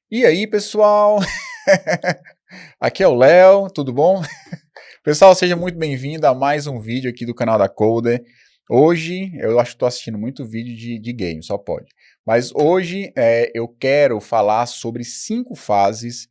E aí, pessoal? Aqui é o Léo, tudo bom? Pessoal, seja muito bem-vindo a mais um vídeo aqui do canal da Coder. Hoje, eu acho que estou assistindo muito vídeo de game, só pode. Mas hoje eu quero falar sobre 5 fases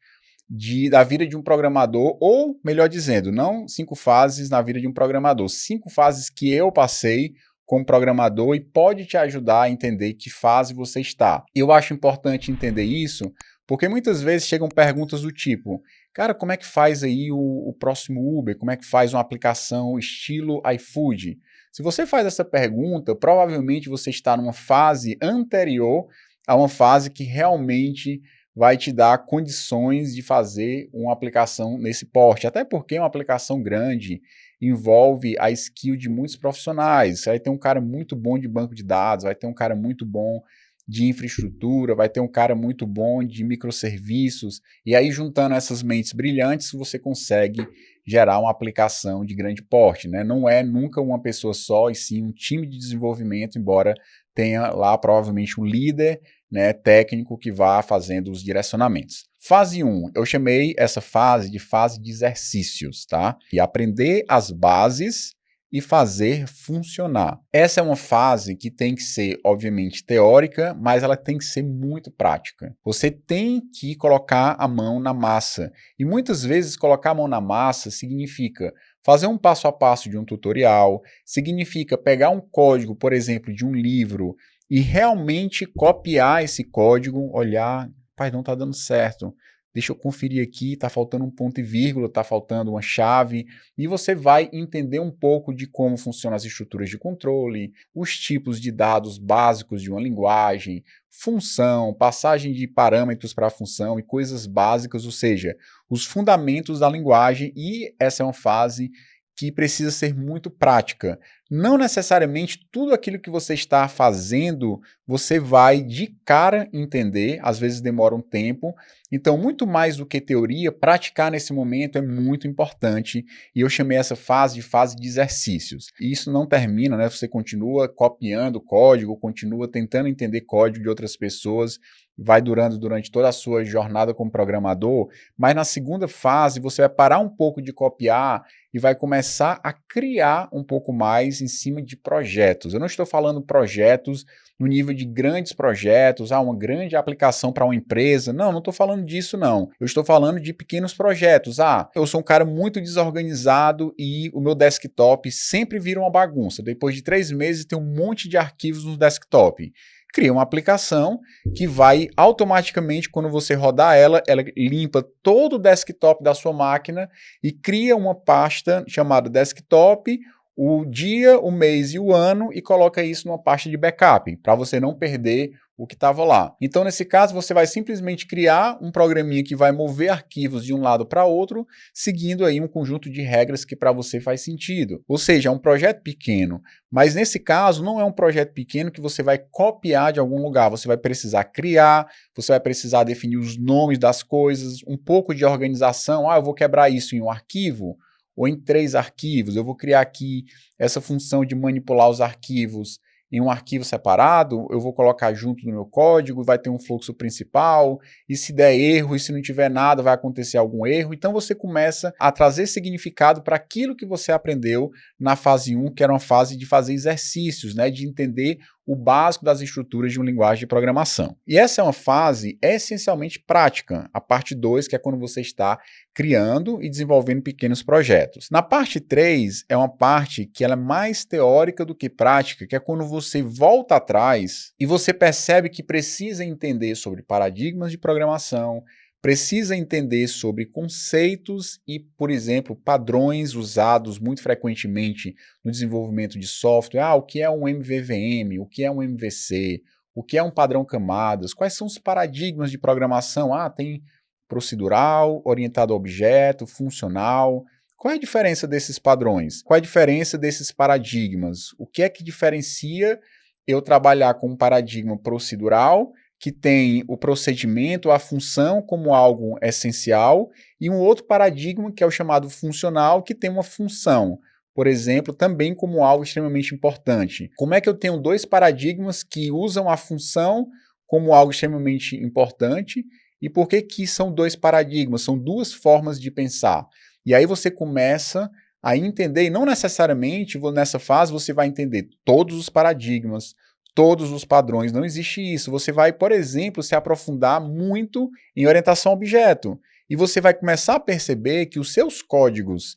da vida de um programador, ou melhor dizendo, não 5 fases na vida de um programador, 5 fases que eu passei como programador e pode te ajudar a entender que fase você está. Eu acho importante entender isso, porque muitas vezes chegam perguntas do tipo, cara, como é que faz aí o próximo Uber? Como é que faz uma aplicação estilo iFood? Se você faz essa pergunta, provavelmente você está numa fase anterior a uma fase que realmente vai te dar condições de fazer uma aplicação nesse porte. Até porque uma aplicação grande envolve a skill de muitos profissionais. Você vai ter um cara muito bom de banco de dados, vai ter um cara muito bom de infraestrutura, vai ter um cara muito bom de microserviços, e aí juntando essas mentes brilhantes, você consegue gerar uma aplicação de grande porte, né? Não é nunca uma pessoa só, e sim um time de desenvolvimento, embora tenha lá provavelmente um líder, né, técnico que vá fazendo os direcionamentos. Fase 1, eu chamei essa fase de exercícios, tá? E aprender as bases e fazer funcionar. Essa é uma fase que tem que ser, obviamente, teórica, mas ela tem que ser muito prática. Você tem que colocar a mão na massa. E muitas vezes colocar a mão na massa significa fazer um passo a passo de um tutorial, significa pegar um código, por exemplo, de um livro e realmente copiar esse código, olhar, pai, não está dando certo. Deixa eu conferir aqui, está faltando um ponto e vírgula, está faltando uma chave, e você vai entender um pouco de como funcionam as estruturas de controle, os tipos de dados básicos de uma linguagem, função, passagem de parâmetros para a função e coisas básicas, ou seja, os fundamentos da linguagem, e essa é uma fase que precisa ser muito prática. Não necessariamente tudo aquilo que você está fazendo você vai de cara entender, às vezes demora um tempo. Então, muito mais do que teoria, praticar nesse momento é muito importante, e eu chamei essa fase de exercícios. E isso não termina, né? Você continua copiando código, continua tentando entender código de outras pessoas, vai durando durante toda a sua jornada como programador, mas na segunda fase você vai parar um pouco de copiar e vai começar a criar um pouco mais em cima de projetos. Eu não estou falando projetos no nível de grandes projetos, uma grande aplicação para uma empresa. Não, não estou falando disso, não. Eu estou falando de pequenos projetos. Eu sou um cara muito desorganizado e o meu desktop sempre vira uma bagunça. Depois de 3 meses tem um monte de arquivos no desktop. Cria uma aplicação que vai automaticamente, quando você rodar ela limpa todo o desktop da sua máquina e cria uma pasta chamada desktop, o dia, o mês e o ano, e coloca isso numa pasta de backup, para você não perder o que estava lá. Então, nesse caso, você vai simplesmente criar um programinha que vai mover arquivos de um lado para outro, seguindo aí um conjunto de regras que para você faz sentido. Ou seja, é um projeto pequeno, mas nesse caso não é um projeto pequeno que você vai copiar de algum lugar, você vai precisar criar, você vai precisar definir os nomes das coisas, um pouco de organização, eu vou quebrar isso em um arquivo, ou em 3 arquivos, eu vou criar aqui essa função de manipular os arquivos em um arquivo separado, eu vou colocar junto no meu código, vai ter um fluxo principal, e se der erro, e se não tiver nada, vai acontecer algum erro. Então você começa a trazer significado para aquilo que você aprendeu na fase 1, que era uma fase de fazer exercícios, né, de entender o básico das estruturas de uma linguagem de programação. E essa é uma fase essencialmente prática, a parte 2, que é quando você está criando e desenvolvendo pequenos projetos. Na parte 3, é uma parte que ela é mais teórica do que prática, que é quando você volta atrás e você percebe que precisa entender sobre paradigmas de programação, precisa entender sobre conceitos e, por exemplo, padrões usados muito frequentemente no desenvolvimento de software. O que é um MVVM? O que é um MVC? O que é um padrão camadas? Quais são os paradigmas de programação? Tem procedural, orientado a objeto, funcional. Qual é a diferença desses padrões? Qual é a diferença desses paradigmas? O que é que diferencia eu trabalhar com um paradigma procedural, que tem o procedimento, a função como algo essencial, e um outro paradigma que é o chamado funcional, que tem uma função, por exemplo, também como algo extremamente importante. Como é que eu tenho 2 paradigmas que usam a função como algo extremamente importante E por que que são dois paradigmas? São duas formas de pensar. E aí você começa a entender, e não necessariamente nessa fase você vai entender todos os paradigmas, todos os padrões, não existe isso. Você vai, por exemplo, se aprofundar muito em orientação a objeto. E você vai começar a perceber que os seus códigos,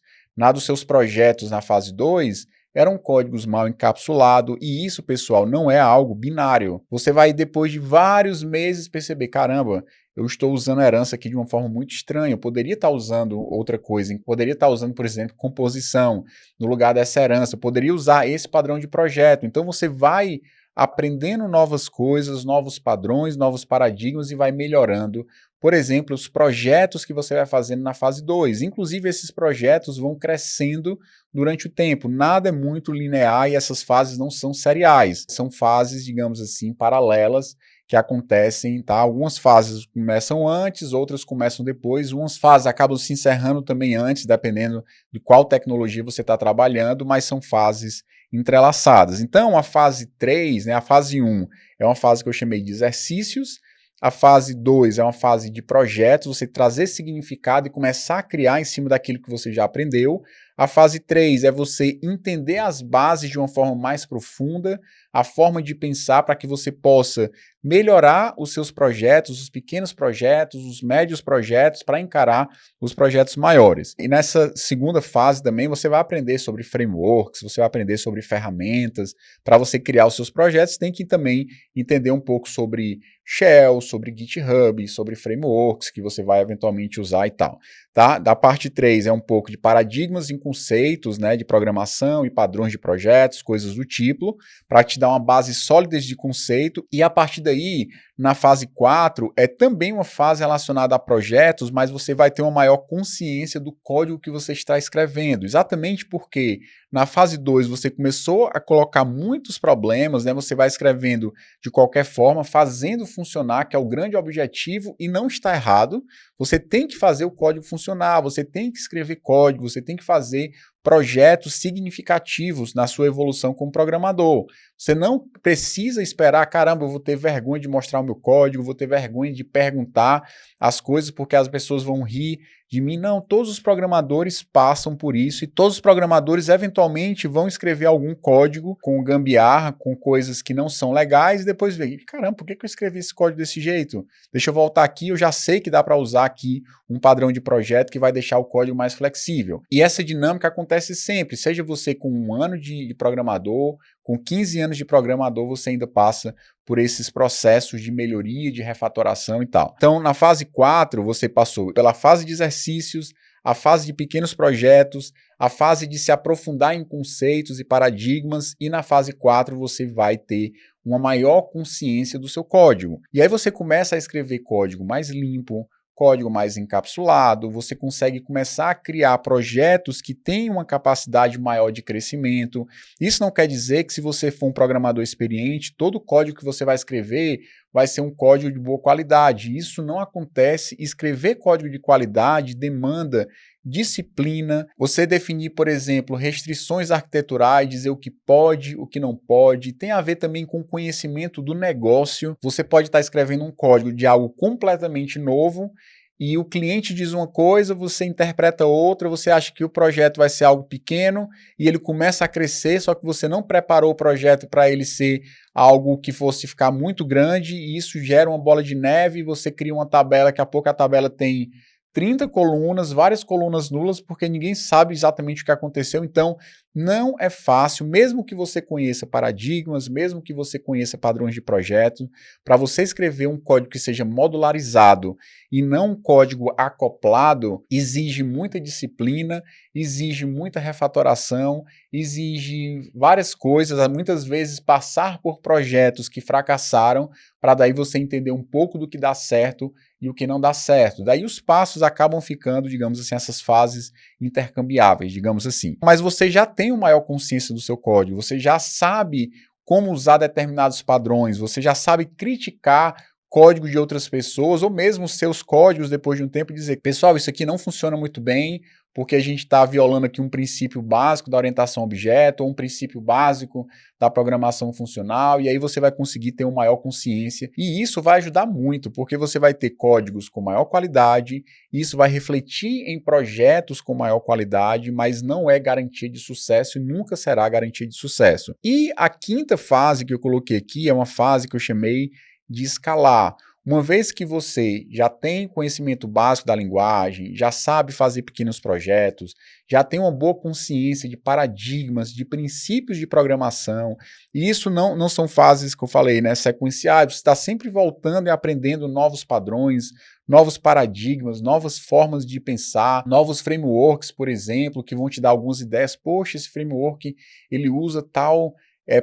dos seus projetos na fase 2, eram códigos mal encapsulados, e isso, pessoal, não é algo binário. Você vai, depois de vários meses, perceber, caramba, eu estou usando a herança aqui de uma forma muito estranha, eu poderia estar usando outra coisa, eu poderia estar usando, por exemplo, composição no lugar dessa herança, eu poderia usar esse padrão de projeto. Então você vai aprendendo novas coisas, novos padrões, novos paradigmas e vai melhorando, por exemplo, os projetos que você vai fazendo na fase 2. Inclusive, esses projetos vão crescendo durante o tempo. Nada é muito linear e essas fases não são seriais. São fases, digamos assim, paralelas que acontecem, tá? Algumas fases começam antes, outras começam depois. Umas fases acabam se encerrando também antes, dependendo de qual tecnologia você está trabalhando, mas são fases entrelaçadas. Então, a fase 3, né, a fase 1, é uma fase que eu chamei de exercícios. A fase 2 é uma fase de projetos, você trazer significado e começar a criar em cima daquilo que você já aprendeu. A fase 3 é você entender as bases de uma forma mais profunda, a forma de pensar para que você possa melhorar os seus projetos, os pequenos projetos, os médios projetos, para encarar os projetos maiores. E nessa segunda fase também você vai aprender sobre frameworks, você vai aprender sobre ferramentas. Para você criar os seus projetos, tem que também entender um pouco sobre Shell, sobre GitHub, sobre frameworks que você vai eventualmente usar e tal. Tá? Da parte 3 é um pouco de paradigmas e conceitos, né, de programação e padrões de projetos, coisas do tipo, para te dar uma base sólida de conceito. E a partir daí, na fase 4, é também uma fase relacionada a projetos, mas você vai ter uma maior consciência do código que você está escrevendo. Exatamente porque na fase 2 você começou a colocar muitos problemas, né? Você vai escrevendo de qualquer forma, fazendo funcionar, que é o grande objetivo, e não está errado. Você tem que fazer o código funcionar, você tem que escrever código, você tem que fazer projetos significativos na sua evolução como programador. Você não precisa esperar, caramba, eu vou ter vergonha de mostrar o meu código, vou ter vergonha de perguntar as coisas porque as pessoas vão rir de mim. Não, todos os programadores passam por isso e todos os programadores eventualmente vão escrever algum código com gambiarra, com coisas que não são legais e depois ver, caramba, por que eu escrevi esse código desse jeito? Deixa eu voltar aqui, eu já sei que dá para usar aqui um padrão de projeto que vai deixar o código mais flexível. E essa dinâmica acontece sempre, seja você com 1 ano de programador, com 15 anos de programador, você ainda passa por esses processos de melhoria, de refatoração e tal. Então, na fase 4, você passou pela fase de exercícios, a fase de pequenos projetos, a fase de se aprofundar em conceitos e paradigmas, e na fase 4 você vai ter uma maior consciência do seu código. E aí você começa a escrever código mais limpo, código mais encapsulado, você consegue começar a criar projetos que têm uma capacidade maior de crescimento. Isso não quer dizer que se você for um programador experiente, todo o código que você vai escrever vai ser um código de boa qualidade. Isso não acontece. Escrever código de qualidade demanda disciplina, você definir, por exemplo, restrições arquiteturais, dizer o que pode, o que não pode, tem a ver também com o conhecimento do negócio. Você pode estar escrevendo um código de algo completamente novo e o cliente diz uma coisa, você interpreta outra, você acha que o projeto vai ser algo pequeno e ele começa a crescer, só que você não preparou o projeto para ele ser algo que fosse ficar muito grande e isso gera uma bola de neve e você cria uma tabela, daqui a pouco a tabela tem 30 colunas, várias colunas nulas, porque ninguém sabe exatamente o que aconteceu. Então, não é fácil, mesmo que você conheça paradigmas, mesmo que você conheça padrões de projeto, para você escrever um código que seja modularizado e não um código acoplado, exige muita disciplina, exige muita refatoração, exige várias coisas, muitas vezes passar por projetos que fracassaram, para daí você entender um pouco do que dá certo e o que não dá certo. Daí os passos acabam ficando, digamos assim, essas fases intercambiáveis, digamos assim. Mas você já tem uma maior consciência do seu código, você já sabe como usar determinados padrões, você já sabe criticar código de outras pessoas, ou mesmo seus códigos depois de um tempo, e dizer, pessoal, isso aqui não funciona muito bem, porque a gente está violando aqui um princípio básico da orientação a objeto, ou um princípio básico da programação funcional, e aí você vai conseguir ter uma maior consciência, e isso vai ajudar muito, porque você vai ter códigos com maior qualidade, isso vai refletir em projetos com maior qualidade, mas não é garantia de sucesso e nunca será garantia de sucesso. E a quinta fase que eu coloquei aqui é uma fase que eu chamei de escalar. Uma vez que você já tem conhecimento básico da linguagem, já sabe fazer pequenos projetos, já tem uma boa consciência de paradigmas, de princípios de programação, e isso não são fases que eu falei, né, sequenciais, você está sempre voltando e aprendendo novos padrões, novos paradigmas, novas formas de pensar, novos frameworks, por exemplo, que vão te dar algumas ideias. Poxa, esse framework ele usa tal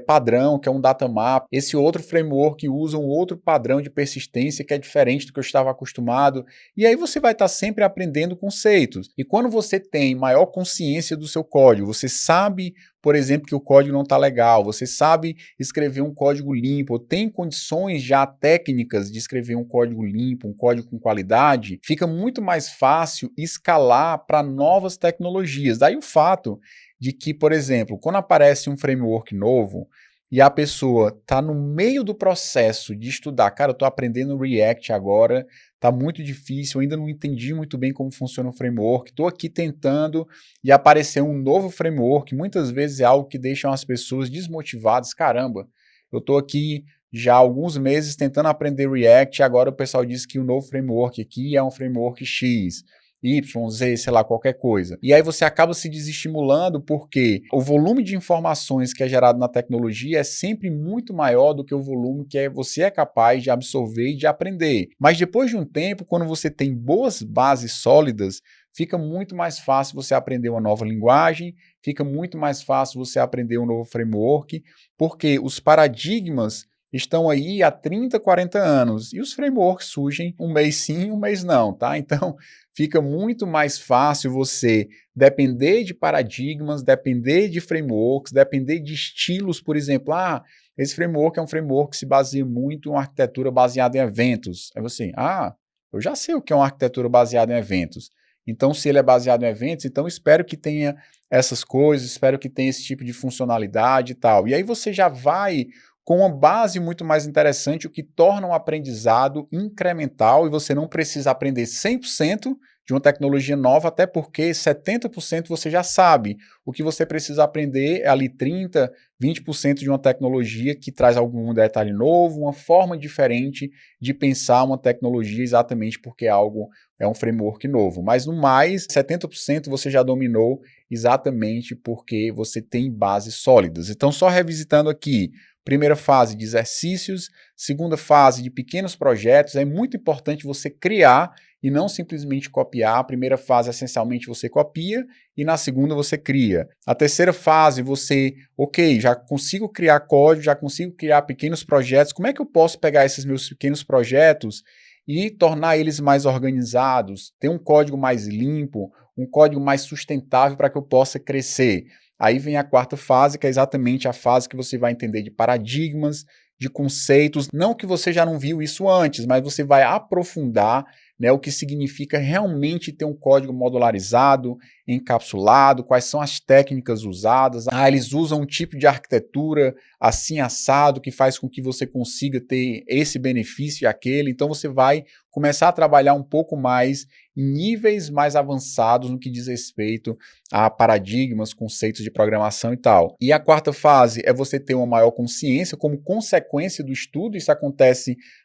padrão, que é um datamap. Esse outro framework usa um outro padrão de persistência que é diferente do que eu estava acostumado. E aí você vai estar sempre aprendendo conceitos. E quando você tem maior consciência do seu código, você sabe, por exemplo, que o código não está legal, você sabe escrever um código limpo, ou tem condições já técnicas de escrever um código limpo, um código com qualidade, fica muito mais fácil escalar para novas tecnologias. Daí o fato de que, por exemplo, quando aparece um framework novo e a pessoa está no meio do processo de estudar, cara, eu estou aprendendo React agora, está muito difícil, eu ainda não entendi muito bem como funciona o framework, estou aqui tentando e apareceu um novo framework, muitas vezes é algo que deixa as pessoas desmotivadas, caramba, eu estou aqui já há alguns meses tentando aprender React e agora o pessoal diz que o novo framework aqui é um framework X, Y, Z, sei lá, qualquer coisa. E aí você acaba se desestimulando porque o volume de informações que é gerado na tecnologia é sempre muito maior do que o volume que você é capaz de absorver e de aprender. Mas depois de um tempo, quando você tem boas bases sólidas, fica muito mais fácil você aprender uma nova linguagem, fica muito mais fácil você aprender um novo framework, porque os paradigmas estão aí há 30, 40 anos e os frameworks surgem um mês sim, um mês não, tá? Então, fica muito mais fácil você depender de paradigmas, depender de frameworks, depender de estilos, por exemplo, esse framework é um framework que se baseia muito em uma arquitetura baseada em eventos. Aí você, eu já sei o que é uma arquitetura baseada em eventos. Então, se ele é baseado em eventos, então espero que tenha essas coisas, espero que tenha esse tipo de funcionalidade e tal. E aí você já vai com uma base muito mais interessante, o que torna um aprendizado incremental e você não precisa aprender 100% de uma tecnologia nova, até porque 70% você já sabe. O que você precisa aprender é ali 30%, 20% de uma tecnologia que traz algum detalhe novo, uma forma diferente de pensar uma tecnologia exatamente porque é um framework novo. Mas no mais, 70% você já dominou exatamente porque você tem bases sólidas. Então, só revisitando aqui, primeira fase de exercícios, segunda fase de pequenos projetos, é muito importante você criar e não simplesmente copiar. A primeira fase, essencialmente, você copia e na segunda você cria. A terceira fase, já consigo criar código, já consigo criar pequenos projetos. Como é que eu posso pegar esses meus pequenos projetos e tornar eles mais organizados, ter um código mais limpo, um código mais sustentável para que eu possa crescer? Aí vem a quarta fase, que é exatamente a fase que você vai entender de paradigmas, de conceitos, não que você já não viu isso antes, mas você vai aprofundar, né, o que significa realmente ter um código modularizado, encapsulado, quais são as técnicas usadas. Eles usam um tipo de arquitetura assim assado, que faz com que você consiga ter esse benefício e aquele. Então você vai começar a trabalhar um pouco mais em níveis mais avançados no que diz respeito a paradigmas, conceitos de programação e tal. E a quarta fase é você ter uma maior consciência como consequência do estudo. Isso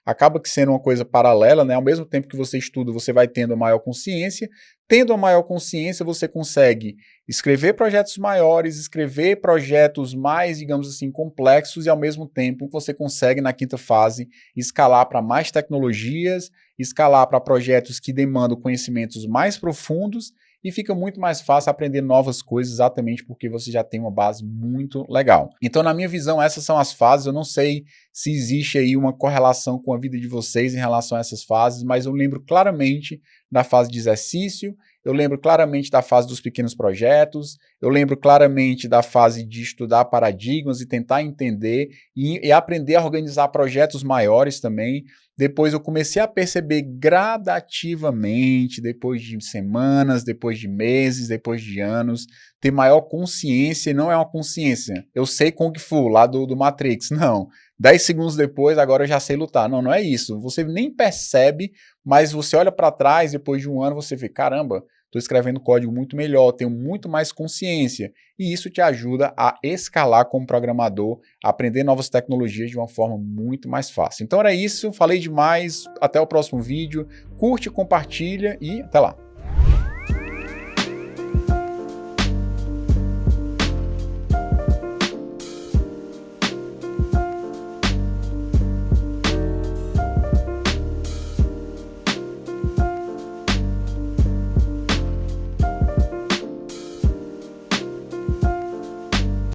acaba que sendo uma coisa paralela, né? Ao mesmo tempo que você estuda, você vai tendo a maior consciência. Tendo a maior consciência, você consegue escrever projetos maiores, escrever projetos mais, digamos assim, complexos e ao mesmo tempo você consegue, na quinta fase, escalar para mais tecnologias, escalar para projetos que demandam conhecimentos mais profundos e fica muito mais fácil aprender novas coisas exatamente porque você já tem uma base muito legal. Então, na minha visão, essas são as fases. Eu não sei se existe aí uma correlação com a vida de vocês em relação a essas fases, mas eu lembro claramente da fase de exercício, eu lembro claramente da fase dos pequenos projetos, eu lembro claramente da fase de estudar paradigmas e tentar entender e aprender a organizar projetos maiores também. Depois eu comecei a perceber gradativamente, depois de semanas, depois de meses, depois de anos, ter maior consciência. E não é uma consciência, eu sei Kung Fu lá do Matrix, não. 10 segundos depois, agora eu já sei lutar. Não, não é isso. Você nem percebe, mas você olha para trás, depois de um ano, você vê, caramba, estou escrevendo código muito melhor, tenho muito mais consciência. E isso te ajuda a escalar como programador, a aprender novas tecnologias de uma forma muito mais fácil. Então era isso, falei demais, até o próximo vídeo. Curte, compartilha e até lá.